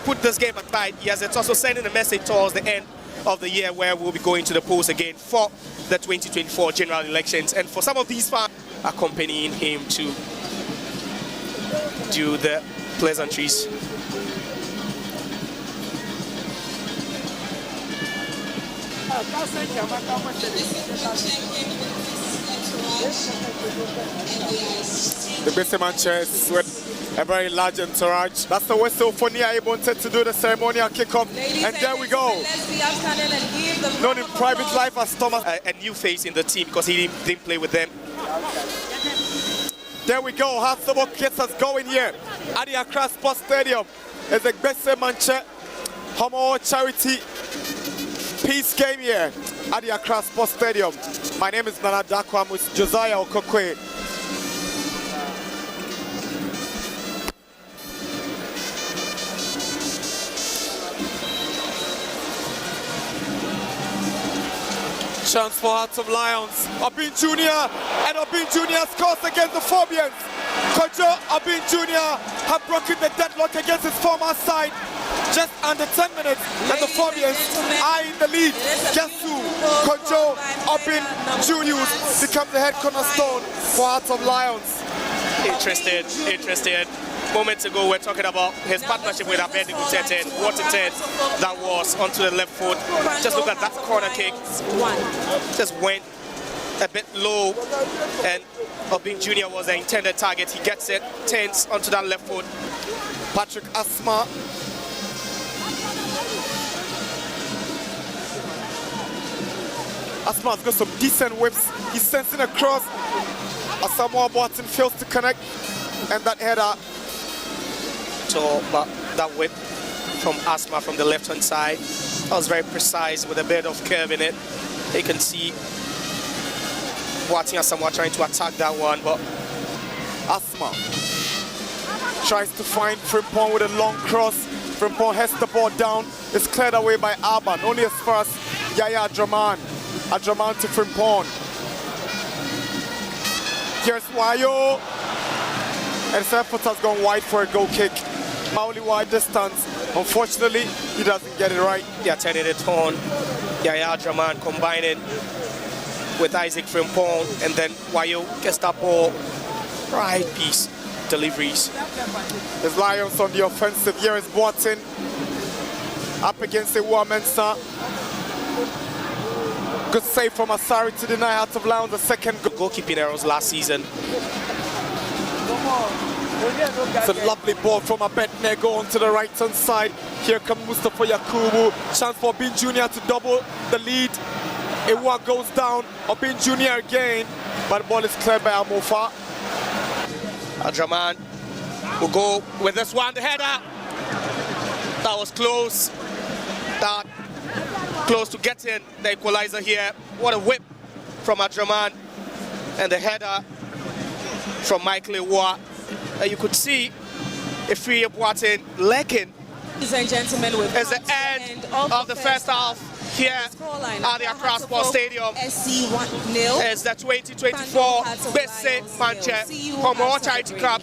put this game aside, yes, it's also sending a message towards the end of the year where we'll be going to the polls again for the 2024 general elections. And for some of these fans accompanying him to do the pleasantries. The best matches with a very large entourage. That's the whistle for Nia Ibonte to do the ceremonial kickoff. And there we go. Known in private life as Thomas. A new face in the team because he didn't play with them. There we go. Homowo gets us going here at the Accra Sports Stadium. It's the best match. Homowo charity peace game here at the Accra Sports Stadium. My name is Nana Dako. I'm with Josiah Okokwe. Chance for Hearts of Lions. Obin Jr. and Obin Jr. scores against the Phobians. Kojo Obin Jr. have broken the deadlock against his former side. Just under 10 minutes and the Phobians are in the lead. Guess who? Kojo Obin Jr. becomes the head cornerstone for Hearts of Lions. Interested. Moments ago, we're talking about his partnership with Abedi Gutete. What a turn that was onto the left foot. Just look at that corner kick. Just went a bit low, and Obin Jr. was the intended target. He gets it, turns onto that left foot. Patrick Asma. Asma's got some decent whips. He's sensing a cross. Asamoah Boateng fails to connect, and that header. So, but that whip from Asma from the left-hand side, that was very precise with a bit of curve in it. You can see Boateng Asamoah trying to attack that one, but Asma tries to find Frimpong with a long cross. Frimpong has the ball down. It's cleared away by Alban, only as far as Yaya Adraman. Adraman to Frimpong. Here's Wayo. And his effort has gone wide for a goal kick. Mauli wide distance. Unfortunately, he doesn't get it right. Yeah, turning it on. Yaya Adraman combining with Isaac Frimpong, and then Wayo gets that ball. Right piece deliveries. There's Lions on the offensive. Here is Boateng up against the Mensa. Good save from Asari to deny Hearts of Lions the second goalkeeping errors last season. It's a lovely ball from Abednego onto the right-hand side. Here comes Mustafa Yakubu. Chance for Obin Jr. to double the lead. Ewa goes down. Obin Jr. again, but the ball is cleared by Amofa. Adraman will go with this one. The header. That was close. That close to getting the equalizer here. What a whip from Adraman, and the header from Michael Ewa. You could see Ifeanyi Boateng legging. Ladies and gentlemen, it's the end of the first half here at the Accra Sports Stadium. It's the 2024 Bese Manche Homowo Charity Cup,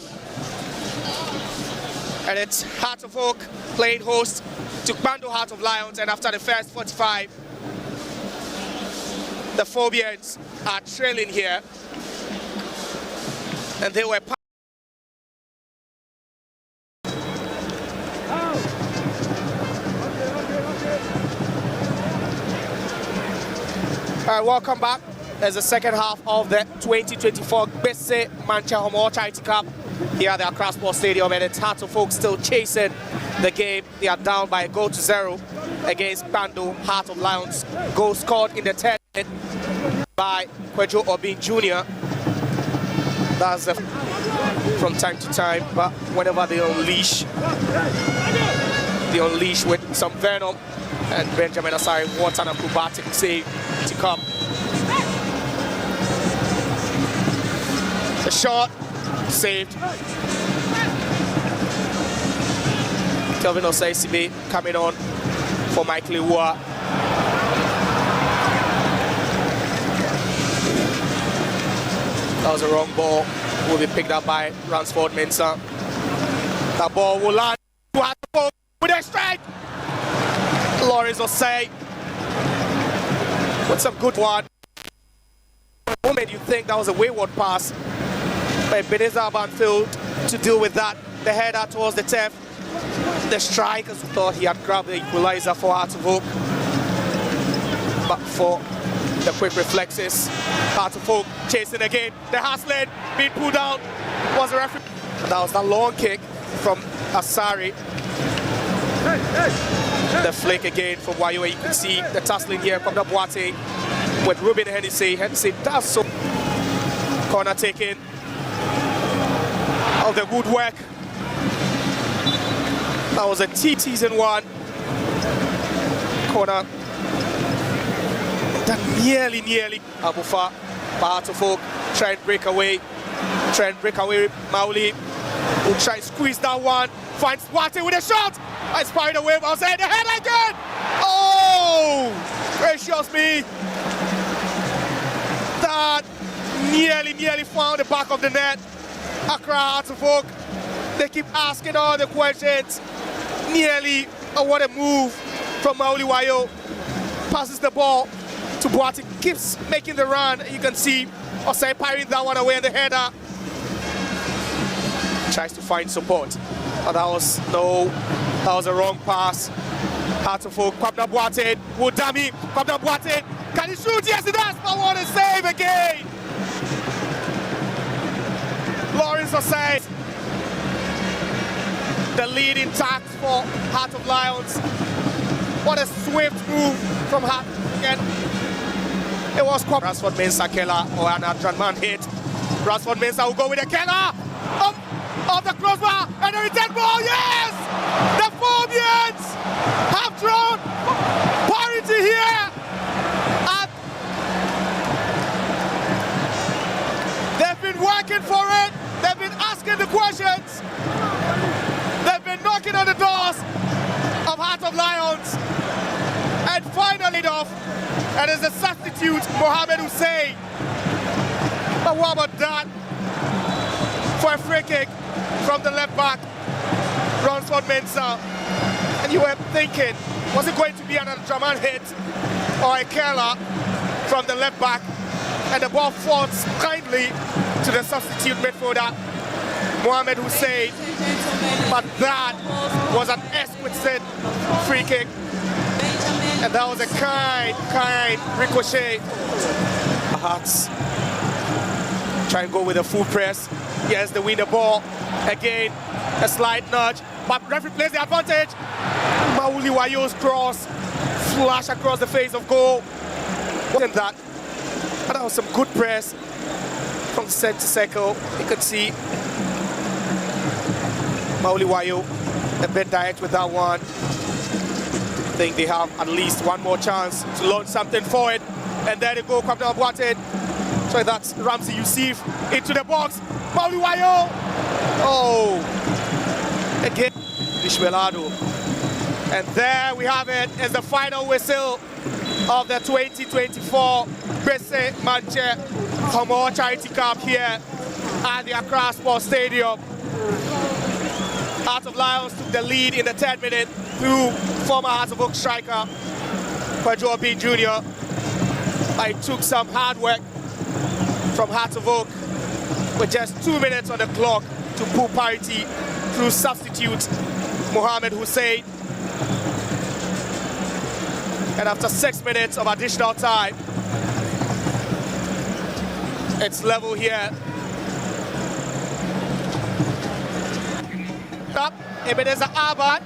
and it's Heart of Oak playing host to Bando Heart of Lions. And after the first 45, the Phobians are trailing here, and they were welcome back. As the second half of the 2024 Bese Mancha Homowo Charity Cup here at the Accra Sports Stadium, and it's Hearts of Oak still chasing the game. They are down by a goal to 0 against Bando Heart of Lions. Goal scored in the 10th minute by Kojo Obin Jr. That's from time to time, but whenever they unleash with some venom. And Benjamin Asari, what an acrobatic save to come. The shot saved. Kelvin Osaisibe coming on for Michael Ewa. That was a wrong ball. Will be picked up by Ransford Mensah. That ball will land. with a strike. Lawrence Osei with some good one. For a moment you think that was a wayward pass, but Beneza failed to deal with that. The header towards the turf. The strikers thought he had grabbed the equalizer for Hartlepool, but for the quick reflexes, Hartlepool chasing again. The hustling being pulled out was a referee. That was that long kick from Asari. The flick again from Wayo. You can see the tussling here from the Boate with Ruben Hennessy. Hennessy does so. Corner taken of the woodwork. That was a season 1 corner. That nearly Abufa, Hartlepool try and break away. Mauli will try and squeeze that one. Finds Wate with a shot. I spied away. I'll say the head again. Oh, gracious me! That nearly found the back of the net. Accra Hartlepool. They keep asking all the questions. Nearly, what a move from Mauli Wayo. Passes the ball to Boate, keeps making the run. You can see Osei firing that one away in the header. Tries to find support, but that was a wrong pass. Hartlepool, Kwabena Boate, Wodami, Kwabena Boate, can he shoot? Yes, he does, but what a save again! Lawrence Osei, the lead intact for Heart of Lions. What a swift move from Heart again. It was Rasford Mensah Keller or an Adranman hit. Rasford Mensah will go with a Keller of the crossbar and the return ball. Yes! The Phobians have drawn parity here. And they've been working for it. They've been asking the questions. They've been knocking on the doors of Heart of Lions. And finally off, and is the substitute, Mohamed Hussein. But what about that? For a free kick from the left back, Ransford Mensah. And you were thinking, was it going to be an Draman hit or a Keller from the left back? And the ball falls kindly to the substitute midfielder, Mohamed Hussein. But that was an exquisite free kick. And that was a kind ricochet. Hearts try and go with a full press. Yes, they win the ball. Again, a slight nudge. But referee plays the advantage. Mauli Wayo's cross. Flash across the face of goal. Wasn't that? But that was some good press from centre circle. You can see Mauli Wayo a bit direct with that one. I think they have at least one more chance to launch something forward. And there they go, Kwabena Boate. So that's Ramsey Youssef into the box. Mauli Wayo. Oh, again, Ishmelado. And there we have it as the final whistle of the 2024 Bese Manche Homowo Charity Cup here at the Accra Sports Stadium. Heart of Lions took the lead in the 10th minute through former Heart of Oak striker Kwadwo Obin Jr. But it took some hard work from Heart of Oak with just 2 minutes on the clock to pull parity through substitute Mohamed Hussein. And after 6 minutes of additional time, it's level here. Up, Ebenezer Abad,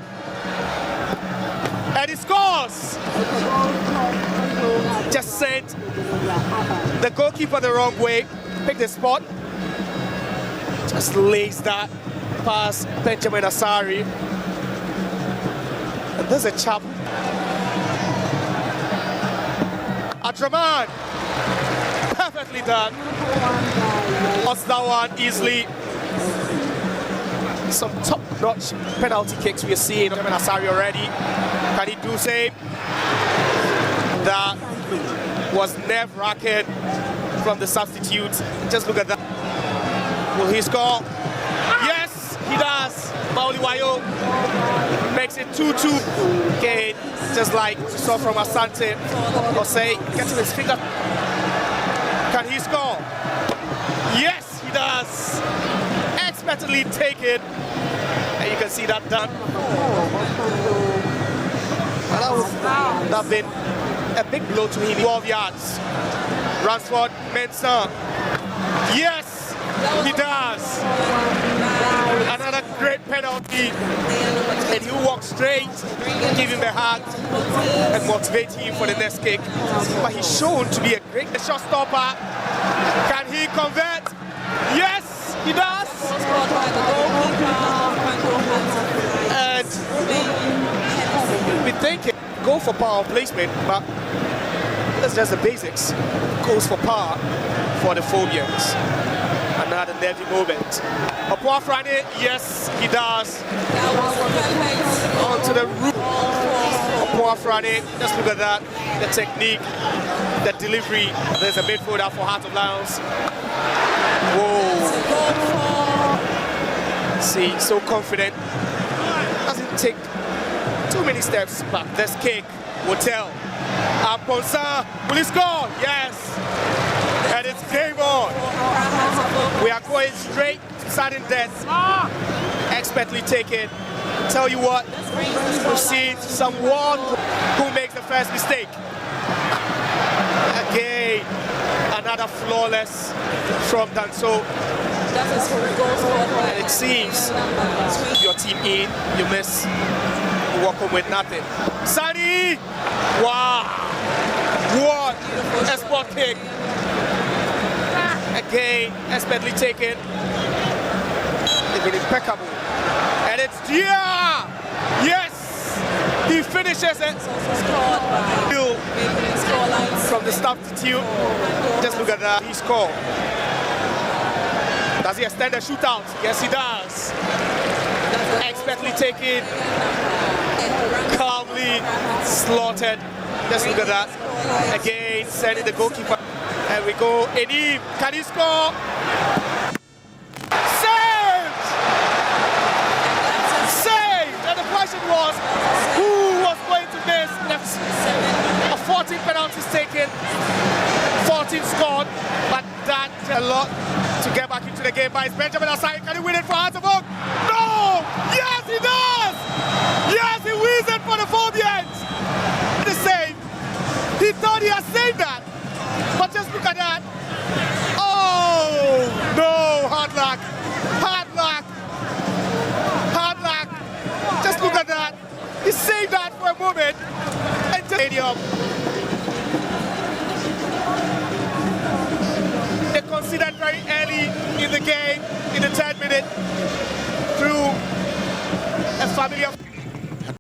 and he scores! Just sent the goalkeeper the wrong way, picked the spot, just lays that past Benjamin Asari. And there's a chap, Adraman, perfectly done. Lost that one easily. Some top-notch penalty kicks we are seeing Benjamin Asari already. Can he do same? That was nerve-wracking from the substitute. Just look at that. Will he score? Yes, he does. Mauli Wayo makes makes it 2-2. Again, just like we saw from Asante, Jose gets his finger. Can he score? Yes, he does. Expertly taken. And you can see that done. That's been a big blow to him. 12 yards. Ransford Mensah. Yes, he does. Another great penalty. And he walks straight, give him the hug, and motivate him for the next kick. But he's shown to be a great shot stopper. Can he convert? Yes, he does. And we think it go for power placement, but that's just the basics. Goes for power for the Phobians. Another nervy moment. Opuafrane, yes, he does. Onto the roof. Opuafrane, just look at that. The technique, the delivery. There's a midfielder for Heart of Lions. Whoa. See, so confident. Doesn't take too many steps back. This kick will tell. Ponsa, will he score? Yes. And it's game on. We are going straight to sudden death. Expertly taken. Tell you what, we've seen someone who makes the first mistake. Again, another flawless from Danso. And it seems your team in, you miss, you walk home with nothing. Sunny! Wow! What a spot kick! Again, expertly taken. They've been impeccable. And it's Dia! Yes! He finishes it. From the substitute. Just look at that. He scored. Does he extend the shootout? Yes, he does. Expertly taken. Calmly slaughtered. Just look at that. Again, sending the goalkeeper. And we go. Enim, can he score? Saved! Saved! And the question was, who was going to miss? A 14 penalties taken, 14 scored, but that a lot to get back into the game. But it's Benjamin Asai. Can he win it for Heart of Oak? No! Yes, he does! Yes, he wins it for the Phobians! The save. He thought he had saved that. But just look at that. Oh, no, hard luck. Hard luck. Hard luck. Just look at that. He saved that for a moment. And stadium. They considered very early in the game, in the 10th minute, through a family of